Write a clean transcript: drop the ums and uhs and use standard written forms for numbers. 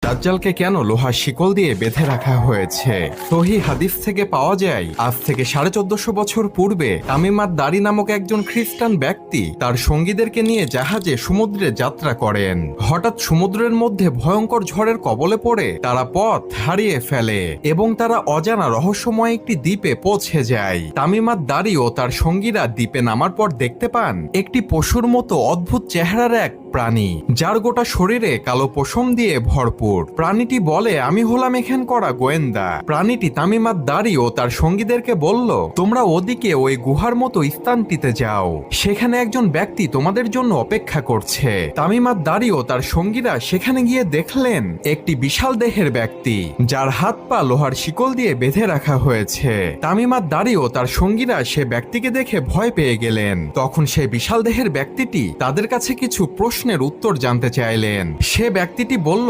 দাজ্জালকে কেন লোহার শিকল দিয়ে বেঁধে রাখা হয়েছে? সহিহ হাদিস থেকে পাওয়া যায়, আজ থেকে 1450 বছর পূর্বে তামিমাত দারি নামক একজন খ্রিস্টান ব্যক্তি তার সঙ্গীদেরকে নিয়ে জাহাজে সমুদ্রে যাত্রা করেন। হঠাৎ সমুদ্রের মধ্যে ভয়ঙ্কর ঝড়ের কবলে পড়ে তারা পথ হারিয়ে ফেলে এবং তারা অজানা রহস্যময় একটি দ্বীপে পৌঁছে যায়। তামিমাত দারি ও তার সঙ্গীরা দ্বীপে নামার পর দেখতে পান একটি পশুর মতো অদ্ভুত চেহারার এক প্রাণী, যার গোটা শরীরে কালো পশম দিয়ে ভরপুর। প্রাণীটি বলে, আমি হলাম এখান করা গোয়েন্দা। প্রাণীটি তামিমাত দারি ও তার সঙ্গীদেরকে বলল, তোমরা ওদিকে ওই গুহার মতো স্থানটিতে যাও, সেখানে একজন ব্যক্তি তোমাদের জন্য অপেক্ষা করছে। তামিমাত দারি ও তার সঙ্গীরা সেখানে গিয়ে দেখলেন একটি বিশাল দেহের ব্যক্তি, যার হাত পা লোহার শিকল দিয়ে বেঁধে রাখা হয়েছে। তামিমাত দারি ও তার সঙ্গীরা সে ব্যক্তিকে দেখে ভয় পেয়ে গেলেন। তখন সেই বিশাল দেহের ব্যক্তিটি তাদের কাছে কিছু প্রশ্নের উত্তর জানতে চাইলেন। সে ব্যক্তিটি বলল,